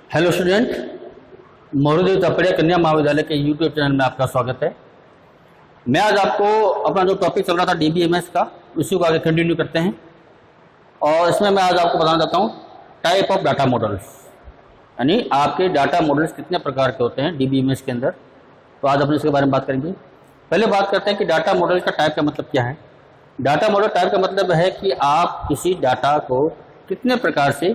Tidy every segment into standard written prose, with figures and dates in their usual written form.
Hello student, मोहरुद्दीन तपड़िया कन्या महाविद्यालय के यूट्यूब चैनल में आपका स्वागत है। मैं आज आपको अपना जो टॉपिक चल रहा था डीबीएमएस का, उसी को आगे कंटिन्यू करते हैं। और इसमें मैं आज आपको बताना चाहता हूँ टाइप ऑफ डाटा मॉडल्स, यानी आपके डाटा मॉडल्स कितने प्रकार के होते हैं डीबीएमएस के अंदर। तो आज अपन इसके बारे में बात करेंगे। पहले बात करते हैं कि डाटा मॉडल का टाइप का मतलब क्या है। डाटा मॉडल टाइप का मतलब है कि आप किसी डाटा को कितने प्रकार से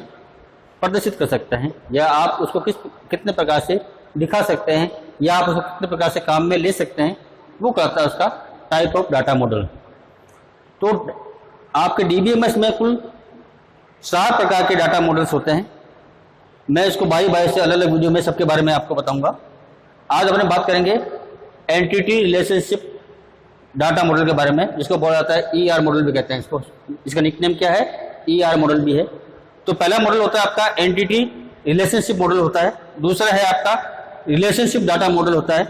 प्रदर्शित कर सकते हैं, या आप उसको कितने प्रकार से दिखा सकते हैं, या आप उसको कितने प्रकार से काम में ले सकते हैं, वो कहता है उसका टाइप ऑफ डाटा मॉडल। तो आपके डीबीएमएस में कुल 7 प्रकार के डाटा मॉडल्स होते हैं। मैं इसको बाई से अलग अलग वीडियो में सबके बारे में आपको बताऊंगा। आज अपने बात करेंगे एंटिटी रिलेशनशिप डाटा मॉडल के बारे में, जिसको बोला जाता है ईआर मॉडल भी कहते हैं इसको। इसका निकनेम क्या है? ईआर मॉडल भी है। तो पहला मॉडल होता है आपका एंटिटी रिलेशनशिप मॉडल होता है, दूसरा है आपका रिलेशनशिप डाटा मॉडल होता है,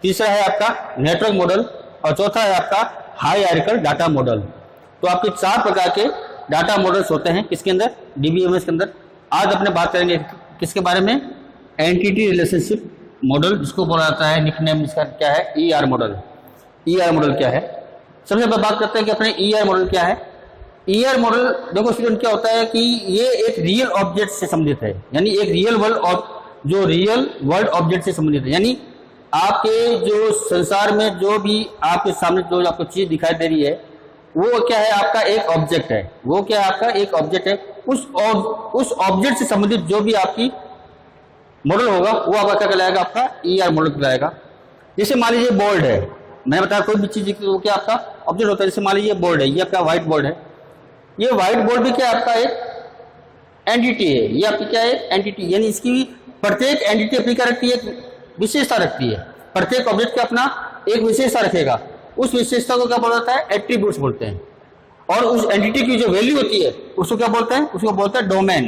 तीसरा है आपका नेटवर्क मॉडल, और चौथा है आपका हायरार्किकल डाटा मॉडल। तो आपके 4 प्रकार के डाटा मॉडल्स होते हैं किसके अंदर? डीबीएमएस के अंदर। आज अपने बात करेंगे किसके बारे में? एंटिटी रिलेशनशिप मॉडल, जिसको बोला जाता है, निकनेम इसका क्या है? ER model. ईआर मॉडल क्या है? सबसे पहले बात करते हैं कि अपने ईआर मॉडल क्या है। ईआर मॉडल देखो स्टूडेंट, क्या होता है कि ये एक रियल ऑब्जेक्ट से संबंधित है, यानी एक रियल वर्ल्ड ऑब्जेक्ट से संबंधित है। यानी आपके जो संसार में जो भी आपके सामने जो आपको चीज दिखाई दे रही है, वो क्या है? आपका एक ऑब्जेक्ट है। वो क्या है? आपका एक ऑब्जेक्ट है। उस ऑब्जेक्ट से संबंधित जो भी आपकी मॉडल होगा, वो आपका क्या कहलाएगा? आपका ईआर मॉडल कहलाएगा। जैसे मान लीजिए बोर्ड है, मैंने बताया कोई भी चीज वो क्या आपका ऑब्जेक्ट होता है। जैसे मान लीजिए बोर्ड है, ये आपका व्हाइट बोर्ड है। ये व्हाइट बोर्ड भी क्या आपका एक एंटिटी है। ये आपकी क्या है? एंटिटी। यानी इसकी प्रत्येक एंटिटी अपनी क्या रखती है? एक विशेषता रखती है। प्रत्येक ऑब्जेक्ट का अपना एक विशेषता रखेगा। उस विशेषता को क्या बोला जाता है? एट्रीब्यूट्स बोलते हैं। और उस एंटिटी की जो वैल्यू होती है उसको क्या बोलते हैं? उसको बोलते हैं डोमेन।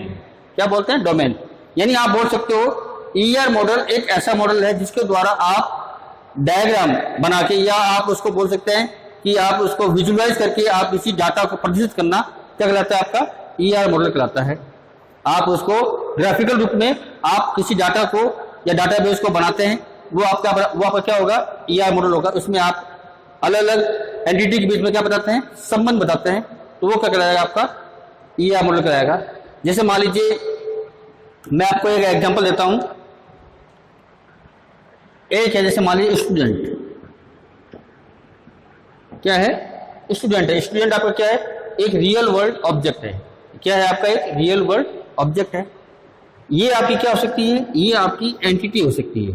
क्या बोलते हैं? डोमेन। यानी आप बोल सकते हो ईआर मॉडल एक ऐसा मॉडल है जिसके द्वारा आप डायग्राम बना के, या आप उसको बोल सकते हैं कि आप उसको विजुअलाइज करके आप इसी डाटा को प्रदर्शित करना क्या कहलाता है? आपका ईआर मॉडल कहलाता है। आप उसको ग्राफिकल रूप में आप किसी डाटा को या डाटाबेस को बनाते हैं, वो आपका क्या होगा? ईआर मॉडल होगा। उसमें आप अलग अलग एंटिटी के बीच में क्या बताते हैं? संबंध बताते हैं। तो वो क्या कहलाएगा? आपका ईआर मॉडल कहलाएगा। जैसे मान लीजिए मैं आपको एक एग्जांपल देता हूं। एक है, जैसे मान लीजिए स्टूडेंट। क्या है? स्टूडेंट है। स्टूडेंट आपका क्या है? एक रियल वर्ल्ड ऑब्जेक्ट है। क्या है? आपका एक रियल वर्ल्ड ऑब्जेक्ट है। ये आपकी क्या हो सकती है? ये आपकी एंटिटी हो सकती है।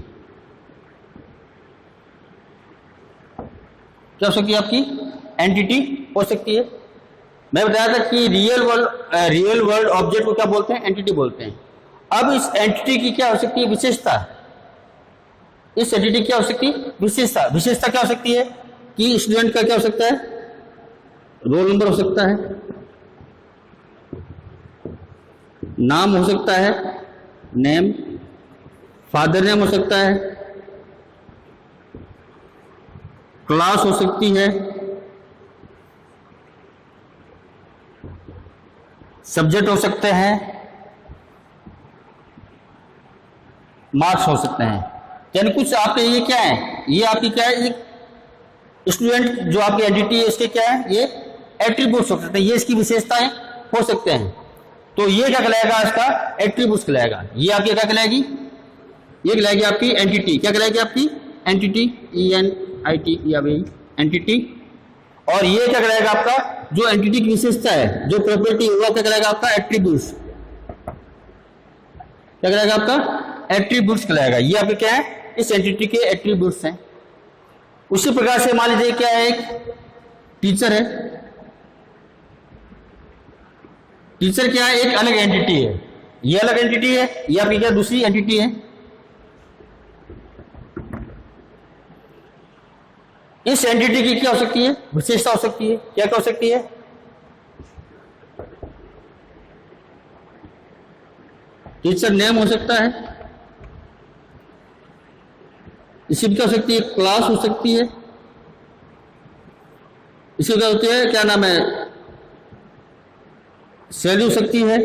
क्या हो सकती है? आपकी एंटिटी हो सकती है। मैं बताया था कि रियल वर्ल्ड ऑब्जेक्ट को क्या बोलते हैं? एंटिटी बोलते हैं। अब इस एंटिटी की क्या हो सकती है? विशेषता। इस एंटिटी क्या हो सकती है? विशेषता। विशेषता क्या हो सकती है? कि स्टूडेंट का क्या हो सकता है? रोल नंबर हो सकता है, नाम हो सकता है, नेम, फादर नेम हो सकता है, क्लास हो सकती है, सब्जेक्ट हो सकते हैं, मार्क्स हो सकते हैं। यानी कुछ आपके ये क्या है? ये आपकी क्या है? स्टूडेंट जो आपकी एंटिटी है, इसके क्या है? ये एट्रीब्यूट्स हो सकते हैं, ये इसकी विशेषताएं हो सकते हैं। तो ये क्या कहलाएगा? इसका एट्रीब्यूट्स कहलाएगा। ये आपकी क्या कहलाएगी? ये कहलाएगी आपकी एंटिटी। क्या कहलाएगी? आपकी एंटिटी। ENIT या वही एंटिटी। और ये क्या कहलाएगा? आपका जो एंटिटी की विशेषता है, जो प्रॉपर्टी होगा, क्या कहलाएगा? आपका एट्रीब्यूट्स। क्या कहलाएगा? आपका एट्रीब्यूट्स कहलाएगा। ये आपके क्या है? इस एंटिटी के एट्रीब्यूट्स हैं। उसी प्रकार से मान लीजिए क्या है? एक टीचर है। टीचर क्या है? एक अलग एंटिटी है। ये अलग एंटिटी है, ये आपकी क्या दूसरी एंटिटी है। इस एंटिटी की क्या हो सकती है? विशेषता हो सकती है। क्या क्या हो सकती है? टीचर नेम हो सकता है। इसी क्या हो सकती है? क्लास हो सकती है। इसी क्या होती है? क्या नाम है? सैलरी हो सकती है।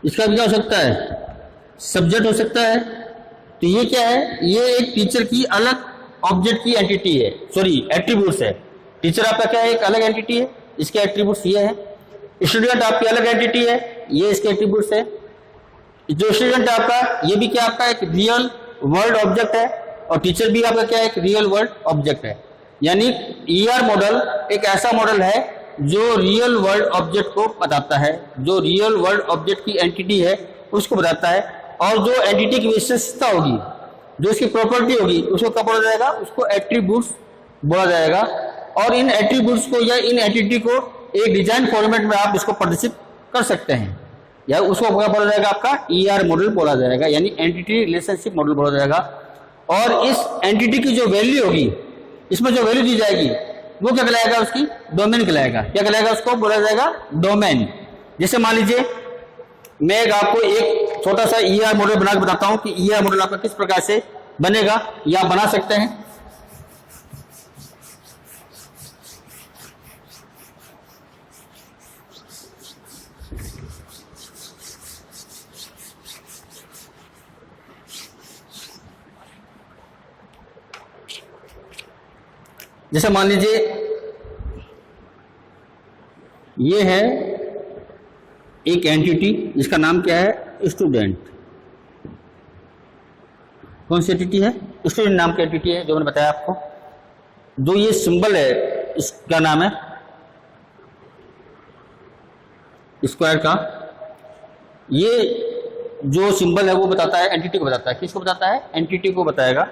इसका भी क्या हो सकता है? सब्जेक्ट हो सकता है। तो ये क्या है, ये एक टीचर की अलग ऑब्जेक्ट की एंटिटी है, सॉरी एट्रीब्यूट्स है। टीचर आपका क्या है, एक अलग एंटिटी है, इसके एट्रीब्यूट्स ये है। स्टूडेंट आपकी अलग एंटिटी है, ये इसके एट्रीब्यूट्स है। जो स्टूडेंट आपका, ये भी क्या आपका एक रियल वर्ल्ड ऑब्जेक्ट है, और टीचर भी आपका क्या है, एक रियल वर्ल्ड ऑब्जेक्ट है। यानी ईआर मॉडल एक ऐसा मॉडल है जो रियल वर्ल्ड ऑब्जेक्ट को बताता है, जो रियल वर्ल्ड ऑब्जेक्ट की एंटिटी है उसको बताता है, और जो एंटिटी की विशेषता होगी, जो इसकी प्रॉपर्टी होगी, उसको क्या बोला जाएगा, उसको एट्रीब्यूट्स बोला जाएगा। और इन एट्रीब्यूट्स को या इन एंटिटी को एक डिजाइन फॉर्मेट में आप इसको प्रदर्शित कर सकते हैं, या उसको क्या बोला जाएगा, आपका ईआर मॉडल बोला जाएगा, यानी एंटिटी रिलेशनशिप मॉडल बोला जाएगा। और इस एंटिटी की जो वैल्यू होगी, इसमें जो वैल्यू दी जाएगी वो क्या कहलाएगा, उसकी डोमेन कहलाएगा। क्या कहलाएगा, उसको बोला जाएगा डोमेन। जैसे मान लीजिए मैं आपको एक छोटा सा ईआर मॉडल बना के बताता हूं कि ईआर मॉडल आपका किस प्रकार से बनेगा या बना सकते हैं। जैसे मान लीजिए ये है एक एंटिटी जिसका नाम क्या है, स्टूडेंट। कौन सी एंटिटी है, स्टूडेंट नाम की एंटिटी है, जो मैंने बताया आपको। जो ये सिंबल है इसका नाम है स्क्वायर का। ये जो सिंबल है वो बताता है, एंटिटी को बताता है। किसको बताता है, एंटिटी को बताएगा।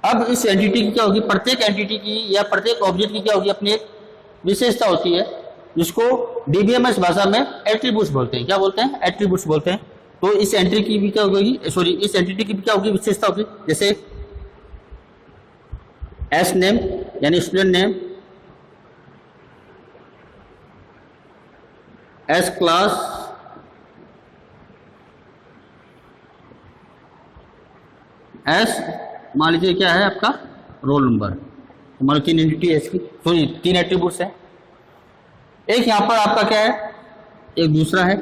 अब इस एंटिटी की क्या होगी, प्रत्येक एंटिटी की या प्रत्येक ऑब्जेक्ट की क्या होगी, अपनी एक विशेषता होती है, जिसको डीबीएमएस भाषा में एट्रीब्यूट्स बोलते हैं। क्या बोलते हैं, एट्रीब्यूट्स बोलते हैं। तो इस एंट्री की भी क्या होगी, सॉरी इस एंटिटी की भी क्या होगी, विशेषता होगी। जैसे एस नेम यानी student name, S class, S मान लीजिए क्या है आपका रोल नंबर। मान लो 3 एंटिटी है इसकी, सॉरी 3 एट्रीब्यूट्स है। एक यहां पर आपका क्या है, एक दूसरा है,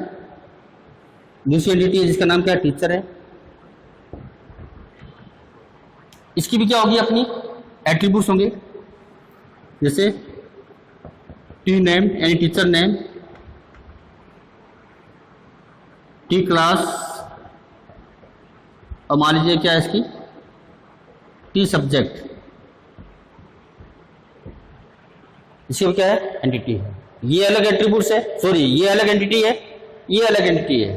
दूसरी एंटिटी है जिसका नाम क्या है, टीचर है। इसकी भी क्या होगी, अपनी एट्रीब्यूट्स होंगे। जैसे टी नेम यानी टीचर नेम, टी क्लास, और मान लीजिए क्या है इसकी टी सब्जेक्ट। इसकी क्या है, एंटिटी है। ये अलग एट्रीब्यूट्स है, सॉरी ये अलग एंटिटी है, ये अलग एंटिटी है।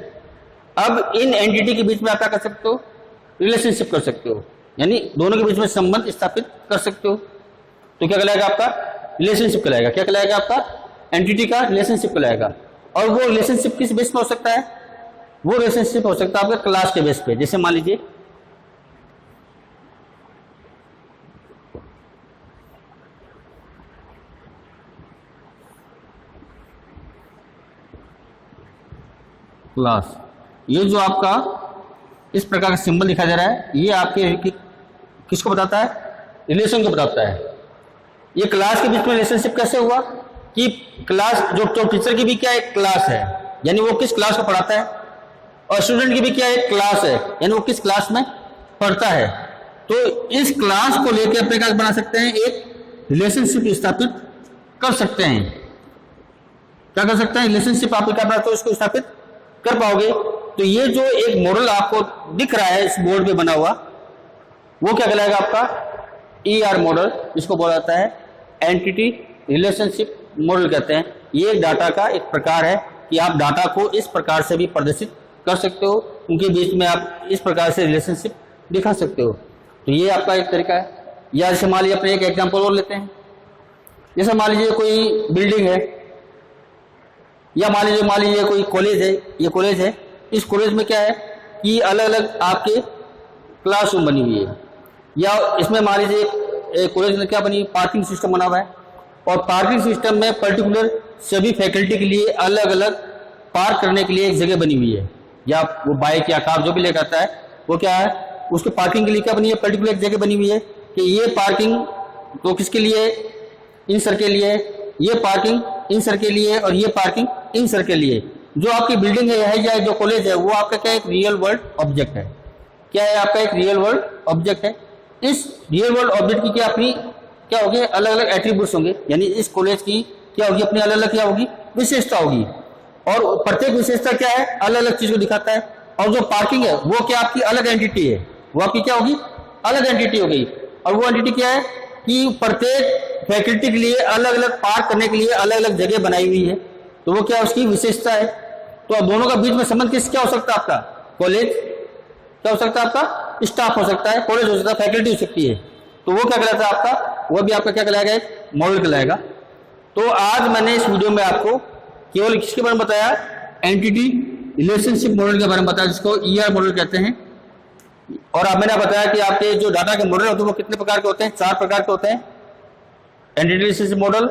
अब इन एंटिटी के बीच में आप क्या कर सकते हो, रिलेशनशिप कर सकते हो, यानी दोनों के बीच में संबंध स्थापित कर सकते हो। तो क्या कहलाएगा, आपका रिलेशनशिप कहलाएगा। क्या कहलाएगा, आपका एंटिटी का रिलेशनशिप कहलाएगा। और वो रिलेशनशिप किस बेस पे हो सकता है, वो रिलेशनशिप हो सकता है आपके क्लास के बेस पे। जैसे मान लीजिए क्लास, ये जो आपका इस प्रकार का सिंबल दिखाई दे रहा है, ये आपके किसको बताता है, रिलेशन को बताता है। ये क्लास के बीच में रिलेशनशिप कैसे हुआ कि क्लास जो टीचर की भी क्या एक क्लास है, यानी वो किस क्लास को पढ़ाता है, और स्टूडेंट की भी क्या एक क्लास है, यानी वो किस क्लास में पढ़ता है। तो इस क्लास को लेकर अपने क्या बना सकते हैं, एक रिलेशनशिप स्थापित कर सकते हैं। क्या कर सकते हैं, रिलेशनशिप आप क्या बनाते हो, इसको स्थापित कर पाओगे। तो ये जो एक मॉडल आपको दिख रहा है इस बोर्ड पे बना हुआ, वो क्या कहलाएगा, आपका ईआर मॉडल, जिसको बोला जाता है एंटिटी रिलेशनशिप मॉडल कहते हैं। ये एक डाटा का एक प्रकार है कि आप डाटा को इस प्रकार से भी प्रदर्शित कर सकते हो, उनके बीच में आप इस प्रकार से रिलेशनशिप दिखा सकते हो। तो ये आपका एक तरीका है। या जैसे मान लीजिए अपने एक एग्जाम्पल और लेते हैं। जैसे मान लीजिए कोई बिल्डिंग है, या मान लीजिए कोई कॉलेज है, ये कॉलेज है। इस कॉलेज में क्या है कि अलग अलग आपके क्लासरूम बनी हुई है, या इसमें मान लीजिए कॉलेज में क्या बनी, पार्किंग सिस्टम बना हुआ है, और पार्किंग सिस्टम में पर्टिकुलर सभी फैकल्टी के लिए अलग अलग पार्क करने के लिए एक जगह बनी हुई है, या वो बाइक या कार जो भी लेकर आता है वो क्या है, उसके पार्किंग के लिए क्या बनी है, पर्टिकुलर एक जगह बनी हुई है कि ये पार्किंग तो किसके लिए, इन सर के लिए, ये पार्किंग इन सर के लिए, और ये पार्किंग इन सर के लिए। जो आपकी बिल्डिंग है या जो कॉलेज है वो आपका क्या एक रियल वर्ल्ड ऑब्जेक्ट है। क्या है आपका एक रियल वर्ल्ड ऑब्जेक्ट है। इस रियल वर्ल्ड ऑब्जेक्ट की क्या अपनी क्या होगी अलग अलग एट्रीब्यूट्स होंगे, यानी इस कॉलेज की क्या होगी अपनी अलग अलग क्या होगी विशेषता होगी, और प्रत्येक विशेषता क्या है अलग अलग चीज को दिखाता है। और जो पार्किंग है वो क्या आपकी अलग एंटिटी है, वो आपकी क्या होगी अलग एंटिटी हो गई। और वो एंटिटी क्या है कि प्रत्येक फैकल्टी के लिए अलग अलग पार्क करने के लिए अलग अलग जगह बनाई हुई है, तो वो क्या उसकी विशेषता है। तो दोनों का बीच में संबंध किस क्या हो सकता है आपका कॉलेज क्या हो सकता है आपका स्टाफ हो सकता है, कॉलेज हो सकता है, फैकल्टी हो सकती है। तो वो क्या कहलाता है आपका, वो भी आपका क्या कहलाएगा एक मॉडल कहलाएगा। तो आज मैंने इस वीडियो में आपको केवल किसके बारे में बताया, एंटिटी रिलेशनशिप मॉडल के बारे में बताया, जिसको ER मॉडल कहते हैं। और अब मैंने बताया कि आपके जो डाटा के मॉडल होते हैं वो कितने प्रकार के होते हैं, 4 प्रकार के होते हैं। Entity relationship model,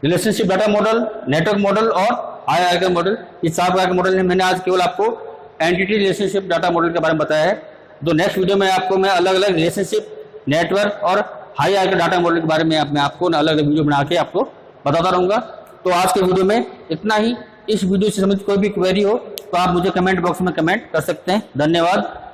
relationship data model, network model और हायरार्किकल मॉडल, ये 4 प्रकार के मॉडल हैं। मैंने आज केवल आपको एंटिटी रिलेशनशिप डाटा मॉडल के बारे में बताया है। तो नेक्स्ट वीडियो में आपको मैं अलग अलग रिलेशनशिप, नेटवर्क और हायरार्किकल डाटा मॉडल के बारे में मैं आपको अलग अलग वीडियो बना के आपको बताता रहूंगा। तो आज के वीडियो में इतना ही। इस वीडियो से संबंधित कोई भी क्वेरी हो तो आप मुझे कमेंट बॉक्स में कमेंट कर सकते हैं। धन्यवाद।